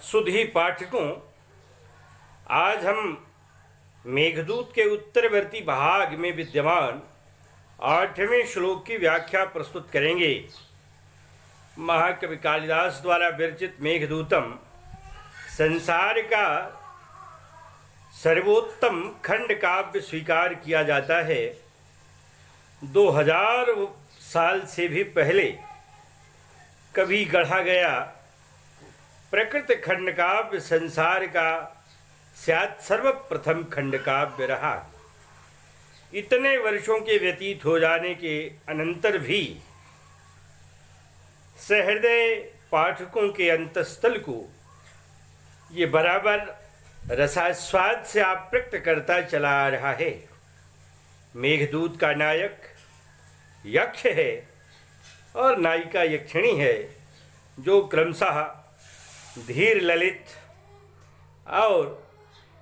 सुधी पाठकों, आज हम मेघदूत के उत्तरवर्ती भाग में विद्यमान 8वें श्लोक की व्याख्या प्रस्तुत करेंगे। महाकवि कालिदास द्वारा विरचित मेघदूतम संसार का सर्वोत्तम खंड काव्य स्वीकार किया जाता है। 2000 साल से भी पहले कभी गढ़ा गया प्रकृत खंड काव्य संसार का शायद सर्वप्रथम खंड काव्य रहा। इतने वर्षों के व्यतीत हो जाने के अनंतर भी सहृदय पाठकों के अंतस्थल को ये बराबर रसास्वाद से आप्लुत करता चला आ रहा है। मेघदूत का नायक यक्ष है और नायिका यक्षिणी है, जो क्रमशः धीर ललित और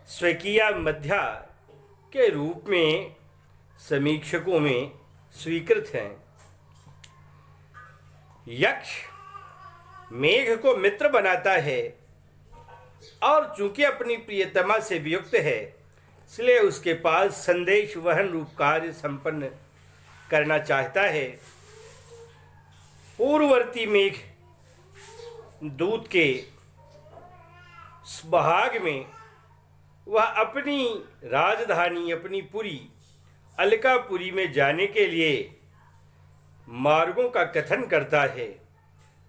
स्वकीया मध्या के रूप में समीक्षकों में स्वीकृत हैं। यक्ष मेघ को मित्र बनाता है और चूंकि अपनी प्रियतमा से वियुक्त है, इसलिए उसके पास संदेश वहन रूप कार्य संपन्न करना चाहता है। पूर्ववर्ती मेघ दूत के भाग में वह अपनी राजधानी, अपनी पुरी अलकापुरी में जाने के लिए मार्गों का कथन करता है,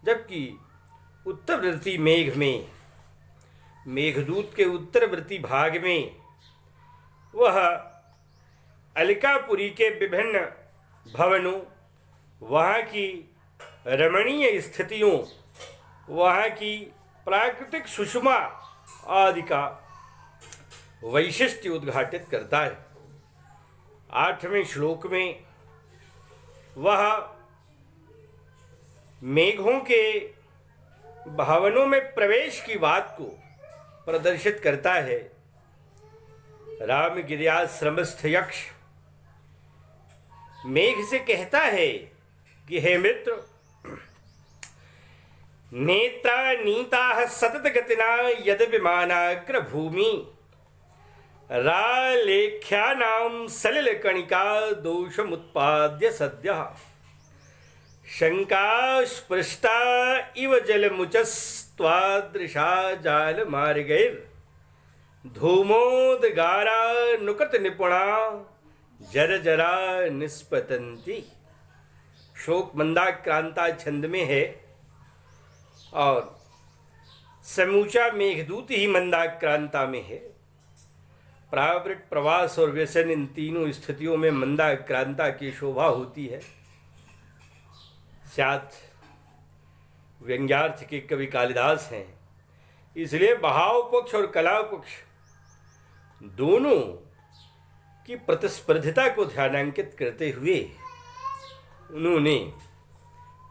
जबकि उत्तरवर्ती मेघ में, मेघदूत के उत्तरवर्ती भाग में वह अलकापुरी के विभिन्न भवनों, वहाँ की रमणीय स्थितियों, वहाँ की प्राकृतिक सुषमा आदि का वैशिष्ट्य उद्घाटित करता है। 8वें श्लोक में वह मेघों के भवनों में प्रवेश की बात को प्रदर्शित करता है। रामगिर्याश्रमस्थ यक्ष मेघ से कहता है कि हे मित्र, नेत्रा नीता सतत गतिना यद विमानाग्र भूमि रालेख्यानां सलिल कणिका दोषमुत्पाद्य सद्यः शंका स्पृष्टा इव जलमुचस्त्वादृशा जालमार्गैर् धूमोदगारा नुकृत निपुणा जरजरा निष्पतन्ति। शोक मंदाक्रांता छंद में है और समूचा मेघदूत ही मंदाक्रांता में है। प्रावृत, प्रवास और व्यसन, इन तीनों स्थितियों में मंदाक्रांता की शोभा होती है। साथ व्यंग्यार्थ के कवि कालिदास हैं, इसलिए बहाव पक्ष और कला पक्ष दोनों की प्रतिस्पर्धिता को ध्यानांकित करते हुए उन्होंने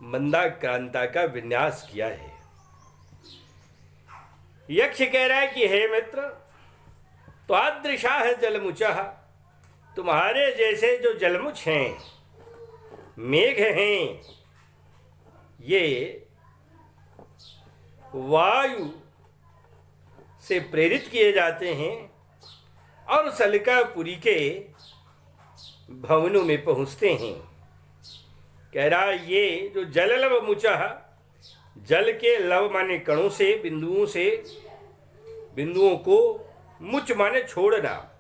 मंदाक्रांता का विन्यास किया है। यक्ष कह रहा है कि हे मित्र, त्वादृशा है जलमुचः, तुम्हारे जैसे जो जलमुच हैं, मेघ हैं, ये वायु से प्रेरित किए जाते हैं और उस अलकापुरी के भवनों में पहुँचते हैं। कह रहा ये जो जल लव मुचः, जल के लव माने कणों से, बिंदुओं को मुच माने छोड़ना,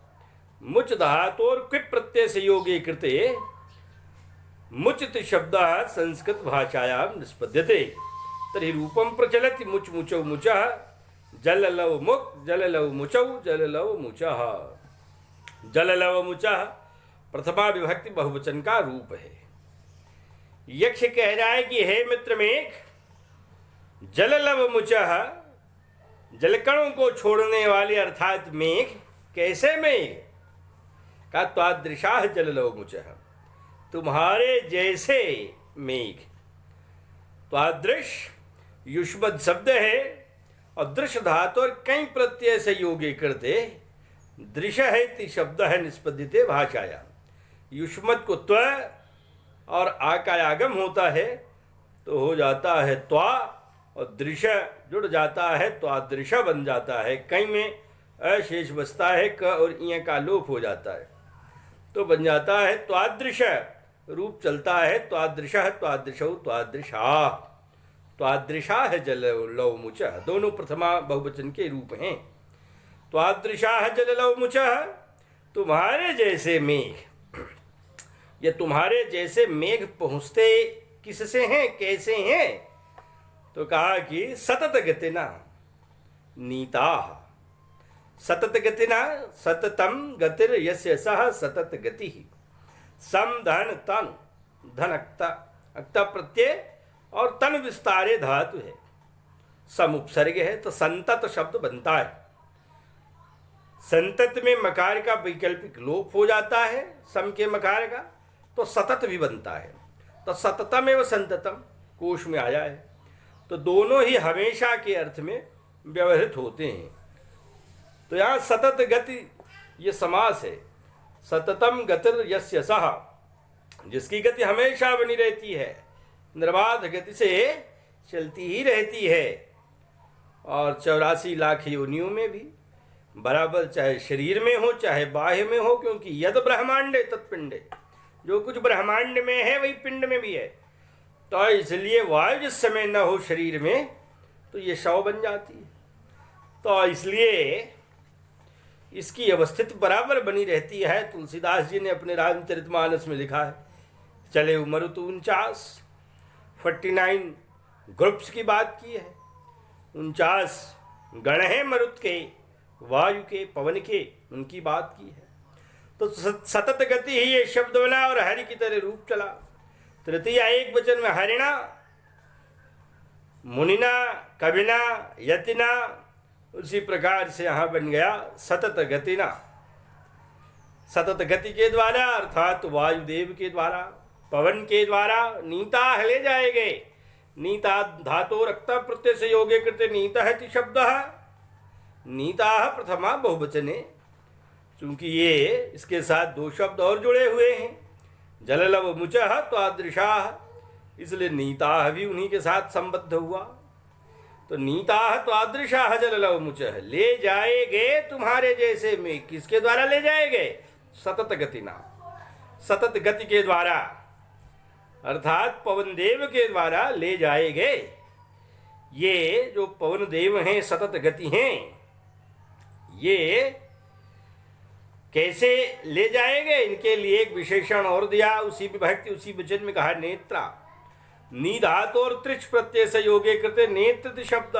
मुच धातु और क्विप प्रत्यय से योगे कृते मुचित शब्द संस्कृत भाषायां निष्पद्यते तर्हि रूपम प्रचलति मुच मुचौ मुचः जल लव मुच जल लव मुचौ जल लव मुचः। जल लव मुचः प्रथमा विभक्ति बहुवचन का रूप है। यक्ष कह रहा है कि हे मित्र मेघ, जल लव मुचः, जलकणों को छोड़ने वाले अर्थात मेघ, कैसे मेघ का त्वादृशा जल लव मुचः, तुम्हारे जैसे मेघ। त्वादृश युष्मद शब्द है और दृश धातु और कई प्रत्यय से योगे करते दृश है ति शब्द है निष्पद्यते भाषाया। युष्मद को त्व और आ का आगम होता है तो हो जाता है त्वा और दृश्य जुड़ जाता है तो अदृश्य बन जाता है। कई में अशेष बचता है, क और इ का लोप हो जाता है तो बन जाता है त्वादृश। रूप चलता है त्वादृश, त्वादृशौ, त्वादृशा। त्वादृशा है जल लव मुच, दोनों प्रथमा बहुवचन के रूप हैं। त्वादृशा है जल लव मुच, तुम्हारे जैसे मेघ। ये तुम्हारे जैसे मेघ पहुँचते किससे हैं, कैसे हैं? तो कहा कि सतत गतिना नीता। सतत गतिना, सततम गतिर यस्य सह सतत गति। सम धन तन, धन अक्ता, अक्ता प्रत्यय और तन विस्तारे धातु है, सम उपसर्ग है तो संतत शब्द बनता है। संतत में मकार का वैकल्पिक लोप हो जाता है, सम के मकार का, तो सतत भी बनता है। तो सततम एवं संततम कोश में आया है, तो दोनों ही हमेशा के अर्थ में व्यवहृत होते हैं। तो यहाँ सतत गति ये समास है। सततम गतिर यस्य सह, जिसकी गति हमेशा बनी रहती है, निर्बाध गति से चलती ही रहती है। और 84 लाख योनियों में भी बराबर, चाहे शरीर में हो चाहे बाह्य में हो, क्योंकि यद ब्रह्मांडे तत्पिंडे, जो कुछ ब्रह्मांड में है वही पिंड में भी है। तो इसलिए वायु जिस समय न हो शरीर में तो ये शव बन जाती है। तो इसलिए इसकी अवस्थित बराबर बनी रहती है। तुलसीदास जी ने अपने रामचरितमानस में लिखा है, चले मरुत 49 ग्रुप्स की बात की है। 49 गण हैं मरुत के, वायु के, पवन के, उनकी बात की है। तो सतत गति ही ये शब्द बना और हरि की तरह रूप चला। तृतीय एक वचन में हरिणा, मुनिना, कविना, यतिना, उसी प्रकार से यहाँ बन गया सतत गतिना। सतत गति के द्वारा अर्थात वायुदेव के द्वारा, पवन के द्वारा नीता ले जाएंगे। नीता धातो रक्ता प्रत्यय से योगे कृते नीता है शब्द। नीता प्रथमा बहुवचने, क्योंकि ये इसके साथ दो शब्द और जुड़े हुए हैं, जललव मुचः त्वादृशा, इसलिए नीता भी उन्हीं के साथ संबद्ध हुआ। तो नीता त्वादृशा जललव मुचः, ले जाएंगे तुम्हारे जैसे में। किसके द्वारा ले जाएंगे? सतत गतिना, सतत गति के द्वारा, अर्थात पवन देव के द्वारा ले जाएंगे। ये जो पवन देव हैं, सतत गति हैं, ये कैसे ले जाएंगे? इनके लिए एक विशेषण और दिया, उसी विभक्ति उसी वचन में कहा नेत्रा। नी धातु और त्रिच प्रत्यय से योगे कृते नेत्र शब्द।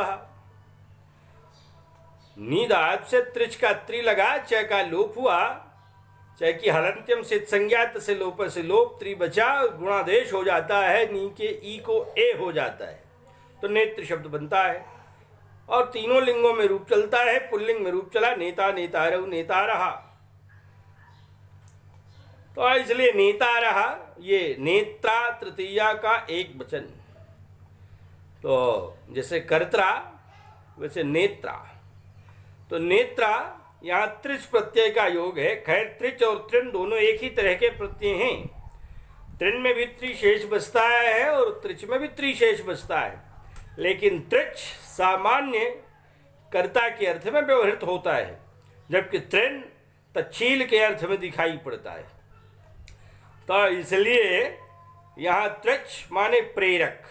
नी धातु से त्रिच का त्रि लगा, च का लोप हुआ, च की हलंत्यम सिद्ध संज्ञात से लोप से लोप, त्रि बचा, गुणादेश हो जाता है, नी के ई को ए हो जाता है, तो नेत्र शब्द बनता है। और तीनों लिंगों में रूप चलता है। पुल्लिंग में रूप चला नेता, नेतारहु, नेता रहा। तो इसलिए नेता रहा, ये नेत्रा तृतीया का एक वचन। तो जैसे कर्त्रा वैसे नेत्रा। तो नेत्रा यहाँ त्रिच प्रत्यय का योग है। खैर त्रिच और तृण दोनों एक ही तरह के प्रत्यय हैं। तृण में भी त्रिशेष बचता है और त्रिच में भी त्रिशेष बचता है, लेकिन त्रिच सामान्य कर्ता के अर्थ में व्यवहृत होता है, जबकि तृण तच्छील के अर्थ में दिखाई पड़ता है। तो इसलिए यहाँ त्रिच माने प्रेरक,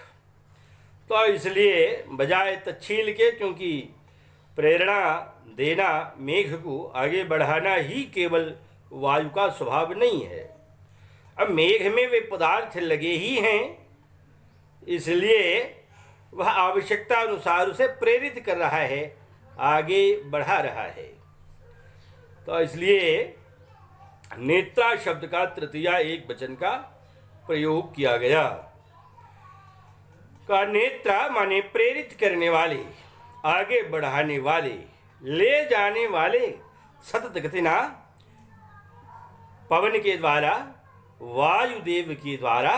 तो इसलिए बजाय तच्छील के, क्योंकि प्रेरणा देना, मेघ को आगे बढ़ाना ही केवल वायु का स्वभाव नहीं है। अब मेघ में वे पदार्थ लगे ही हैं, इसलिए वह आवश्यकता अनुसार उसे प्रेरित कर रहा है, आगे बढ़ा रहा है। तो इसलिए नेत्रा शब्द का तृतीया एक वचन का प्रयोग किया गया। का नेत्रा माने प्रेरित करने वाले, आगे बढ़ाने वाले, ले जाने वाले। सतत गतिना पवन के द्वारा, वायुदेव के द्वारा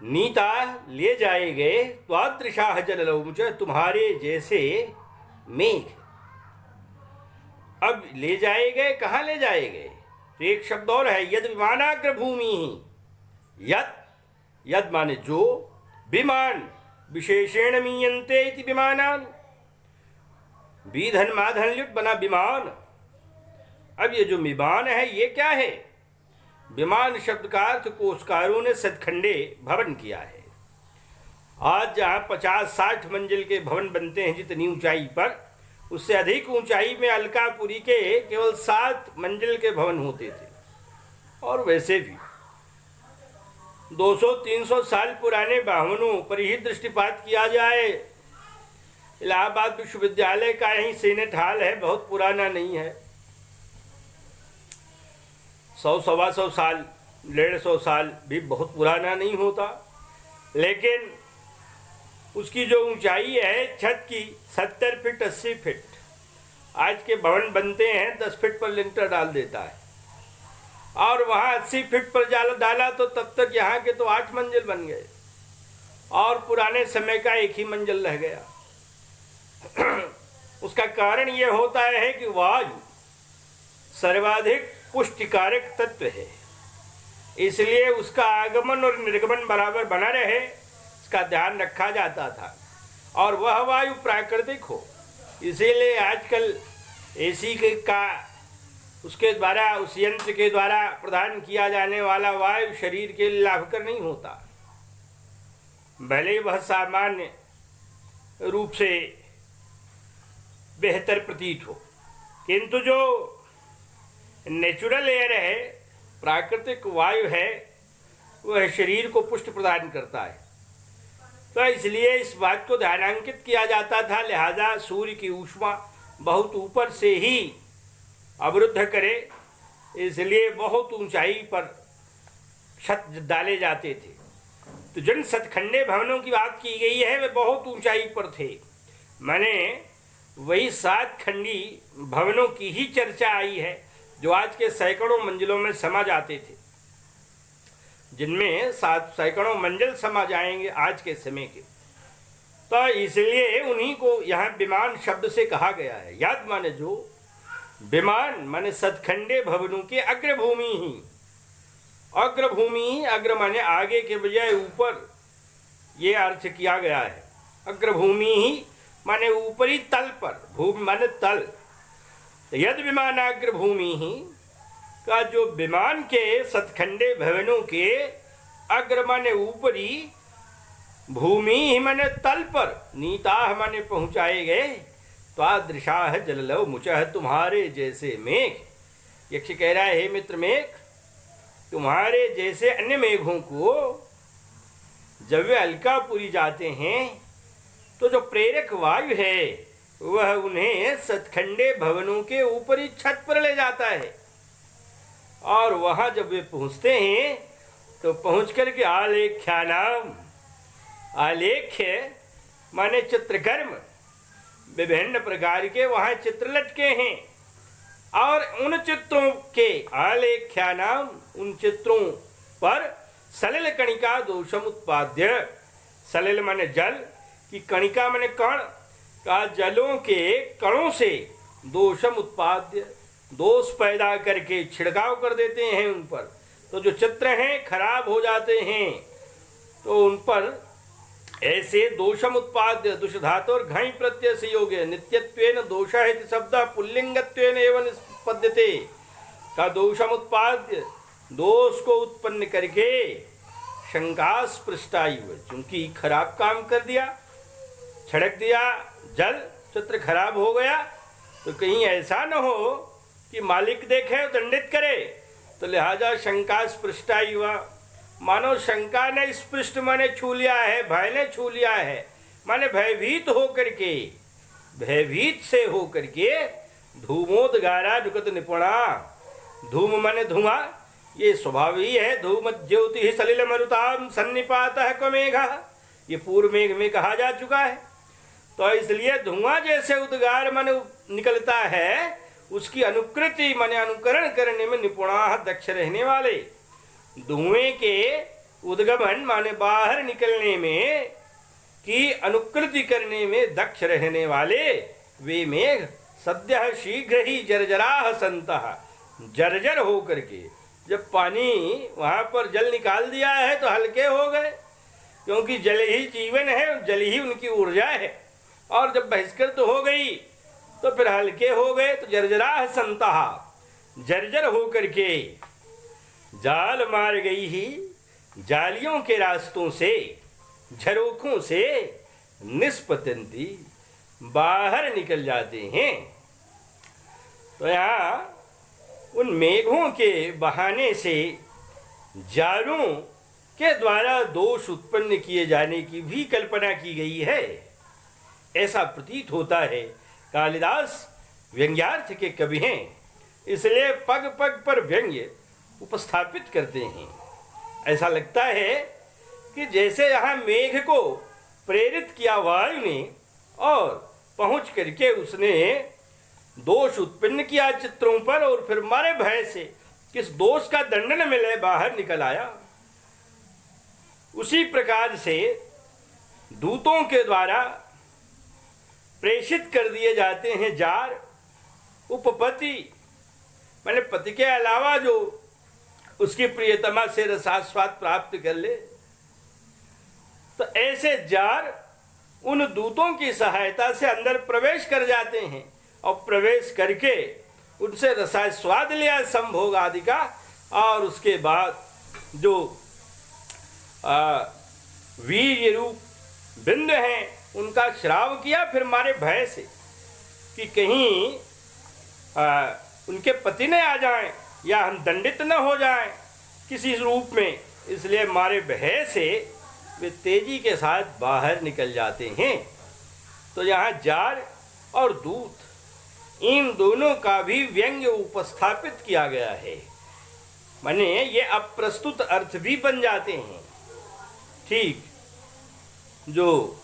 नीता ले जाए गए। त्वादृशा जललौमुच, तुम्हारे जैसे मेघ। अब ले जाए गए, कहाँ ले जाए गए? तो एक शब्द और है, यद विमानाग्र भूमि। यद, यद माने जो, विमान विशेषेण मीयन्ते इति विमानान। बीधन माधन लुट बना विमान। अब ये जो विमान है ये क्या है? विमान शब्द का अर्थ कोशकारों ने सतखंडे भवन किया है। आज जहाँ 50-60 मंजिल के भवन बनते हैं जितनी ऊंचाई पर, उससे अधिक ऊंचाई में अलकापुरी के केवल 7 मंजिल के भवन होते थे। और वैसे भी 200-300 साल पुराने भवनों पर ही दृष्टिपात किया जाए। इलाहाबाद विश्वविद्यालय का यही सीनेट हॉल है, बहुत पुराना नहीं है। 100-125 साल, 150 साल भी बहुत पुराना नहीं होता। लेकिन उसकी जो ऊंचाई है छत की 70 फीट 80 फीट। आज के भवन बनते हैं 10 फीट पर लिंटर डाल देता है, और वहाँ 80 फीट पर डाला तो तब तक यहाँ के तो 8 मंजिल बन गए और पुराने समय का एक ही मंजिल रह गया। उसका कारण ये होता है कि वायु सर्वाधिक पुष्टिकारक तत्व है, इसलिए उसका आगमन और निर्गमन बराबर बना रहे, इसका ध्यान रखा जाता था। और वह वायु प्राकृतिक हो, इसीलिए आजकल एसी का उसके द्वारा, उस यंत्र के द्वारा प्रदान किया जाने वाला वायु शरीर के लिए लाभकर नहीं होता। भले वह सामान्य रूप से बेहतर प्रतीत हो, किंतु जो नेचुरल एयर है, प्राकृतिक वायु है, वह शरीर को पुष्टि प्रदान करता है। तो इसलिए इस बात को ध्यानांकित किया जाता था, लिहाजा सूर्य की ऊष्मा बहुत ऊपर से ही अवरुद्ध करे, इसलिए बहुत ऊंचाई पर छत डाले जाते थे। तो जिन सतखंडे भवनों की बात की गई है वे बहुत ऊंचाई पर थे। मैंने वही 7 खंडी भवनों की ही चर्चा आई है जो आज के सैकड़ों मंजिलों में समा जाते थे, जिनमें 7 सैकड़ों मंजिल समा जाएंगे आज के समय के। तो इसलिए उन्हीं को यहाँ विमान शब्द से कहा गया है। याद माने जो विमान माने सतखंडे भवनों के अग्रभूमि ही, अग्रभूमि, अग्र माने आगे के बजाय ऊपर, ये अर्थ किया गया है। अग्रभूमि ही माने ऊपरी तल पर, भूमि माने तल। यद विमानाग्रभूमि ही का जो विमान के सतखंडे भवनों के अग्र माने ऊपरी, भूमि ही माने तल पर, नीताह माने पहुंचाए गए, त्वादृशाह जललव मुचह तुम्हारे जैसे मेघ। यक्ष कह रहा है, हे मित्र मेघ, तुम्हारे जैसे अन्य मेघों को जब वे अलकापुरी जाते हैं तो जो प्रेरक वायु है वह उन्हें सतखंडे भवनों के ऊपरी छत पर ले जाता है। और वहां जब वे पहुंचते हैं तो पहुंच करके आलेख्यानाम, आलेख्य माने चित्रकर्म, विभिन्न प्रकार के वहां चित्र लटके हैं। और उन चित्रों के आलेख्यानाम, उन चित्रों पर सलिल कणिका दोषम उत्पाद्य, सलिल माने जल की, कणिका माने कण का, जलों के कणों से दोषम उत्पाद्य, दोष पैदा करके छिड़काव कर देते हैं उन पर। तो जो चित्र हैं खराब हो जाते हैं, तो उन पर ऐसे दोषम उत्पाद्य, दुष धातु और घई प्रत्यय से योग्य, नित्यत्वेन दोषः इति शब्दः पुल्लिंगत्वेन एवं निष्पद्यते का दोषम उत्पाद्य, दोष को उत्पन्न करके शंकास्पृष्टायु, चूंकि खराब काम कर दिया, छिड़क दिया जल, चित्र खराब हो गया, तो कहीं ऐसा न हो कि मालिक देखे और दंडित करे। तो लिहाजा शंकास्पृष्टायु, मानो शंका ने स्पृष्ट माने छू लिया है, भय ने छू लिया है, माने भयभीत होकर के, भयभीत से होकर के धूमोदगारा नुकत निपुणा, धूम माने धुआं, ये स्वभाव ही है। धूम ज्योति ही सलिल मरुताम सन्निपातः कमेघा, ये पूर्व मेघ में कहा जा चुका है। तो इसलिए धुआं जैसे उद्गार माने निकलता है, उसकी अनुकृति माने अनुकरण करने में निपुणा, दक्ष रहने वाले। धुएं के उद्गमन माने बाहर निकलने में की अनुकृति करने में दक्ष रहने वाले वे मेघ सद्यः शीघ्र ही जर्जराः सन्तः, जर्जर हो करके, जब पानी वहाँ पर जल निकाल दिया है तो हल्के हो गए, क्योंकि जल ही जीवन है, जल ही उनकी ऊर्जा है। और जब बहिष्कृत हो गई तो फिर हल्के हो गए, तो जर्जरा संतहा, जर्जर हो करके जाल मार गई ही, जालियों के रास्तों से, झरोखों से निष्पतंती, बाहर निकल जाते हैं। तो यहाँ उन मेघों के बहाने से जालों के द्वारा दोष उत्पन्न किए जाने की भी कल्पना की गई है, ऐसा प्रतीत होता है। कालिदास व्यंग्यार्थ के कवि हैं, इसलिए पग पग पर व्यंग्य उपस्थापित करते हैं। ऐसा लगता है कि जैसे यहाँ मेघ को प्रेरित किया वायु ने और पहुँच करके उसने दोष उत्पन्न किया चित्रों पर, और फिर मारे भय से किस दोष का दंड न मिले बाहर निकल आया। उसी प्रकार से दूतों के द्वारा प्रेषित कर दिए जाते हैं जार, उपपति, मैंने पति के अलावा जो उसकी प्रियतमा से रसास्वाद प्राप्त कर ले। तो ऐसे जार उन दूतों की सहायता से अंदर प्रवेश कर जाते हैं और प्रवेश करके उनसे रसास्वाद लिया संभोग आदि का, और उसके बाद जो वीर्य रूप बिंद हैं उनका श्राव किया, फिर मारे भय से कि कहीं उनके पति न आ जाएं या हम दंडित न हो जाएं किसी रूप में, इसलिए मारे भय से वे तेजी के साथ बाहर निकल जाते हैं। तो यहाँ जार और दूत, इन दोनों का भी व्यंग्य उपस्थापित किया गया है, माने ये अप्रस्तुत अर्थ भी बन जाते हैं। ठीक जो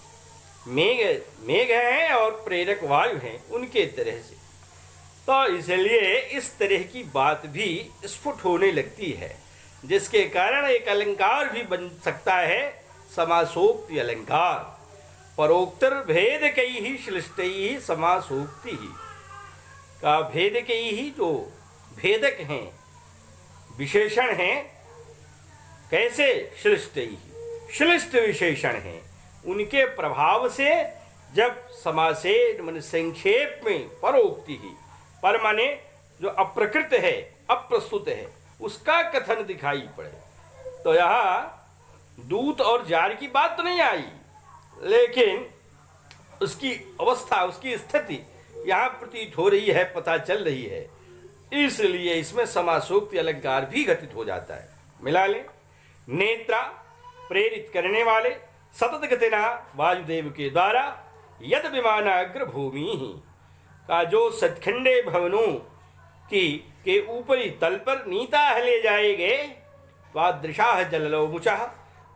मेघ हैं और प्रेरक वायु हैं उनके तरह से। तो इसलिए इस तरह की बात भी स्फुट होने लगती है, जिसके कारण एक अलंकार भी बन सकता है, समासोक्ति अलंकार। परोक्तर भेद कई ही श्लिष्टै ही समासोक्ति ही का भेद कई ही जो भेदक हैं, विशेषण हैं, कैसे श्लिष्ट ही, श्लिष्ट विशेषण हैं, उनके प्रभाव से जब समासेर मन संक्षेप में परोक्ति ही, पर माने जो अप्रकृत है, अप्रस्तुत है, उसका कथन दिखाई पड़े। तो यहाँ दूत और जार की बात तो नहीं आई, लेकिन उसकी अवस्था, उसकी स्थिति यहाँ प्रतीत हो रही है, पता चल रही है, इसलिए इसमें समासोक्ति अलंकार भी घटित हो जाता है। मिला लें, नेत्रा प्रेरित करने वाले सतत गतिना वायुदेव के द्वारा यद विमानाग्र भूमि ही का जो सतखंडे भवनों की के ऊपरी तल पर नीता ले जाए गए, वादृशाह जललो मुचाह,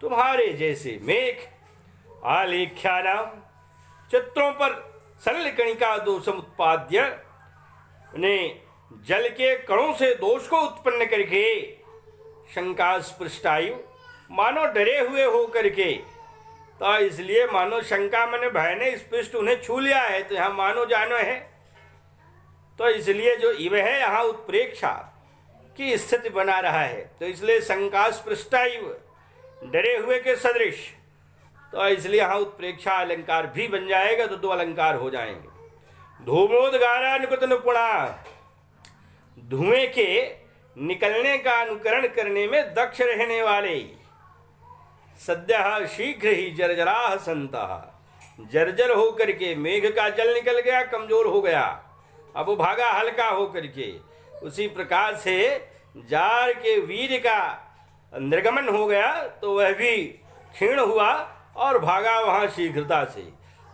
तुम्हारे जैसे मेघ, आलेख्यानाम चित्रों पर सरल कणिका दोषम उत्पाद्य ने जल के कणों से दोष को उत्पन्न करके शंका स्पृष्टायु, मानो डरे हुए हो करके। तो इसलिए मानो शंका मैंने भय ने स्पष्ट उन्हें छू लिया है, तो यहाँ मानो जानो है। तो इसलिए जो इव है यहाँ उत्प्रेक्षा की स्थिति बना रहा है, तो इसलिए शंका स्पृष्टायु, डरे हुए के सदृश। तो इसलिए यहाँ उत्प्रेक्षा अलंकार भी बन जाएगा, तो दो अलंकार हो जाएंगे। धूमोदगारा अनुकृत निपुणा, धुएं के निकलने का अनुकरण करने में दक्ष रहने वाले, सद्य शीघ्र ही जर्जराह संतः, जर्जर होकर के मेघ का जल निकल गया, कमजोर हो गया, अब वो भागा हल्का होकर के। उसी प्रकार से जार के वीर का निर्गमन हो गया, तो वह भी क्षीण हुआ और भागा वहाँ शीघ्रता से।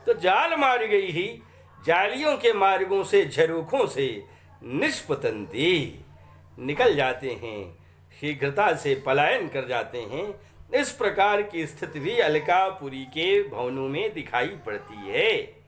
तो जाल मार गई ही, जालियों के मार्गों से, झरोखों से निष्पतंती, निकल जाते हैं, शीघ्रता से पलायन कर जाते हैं। इस प्रकार की स्थिति भी अलकापुरी के भवनों में दिखाई पड़ती है।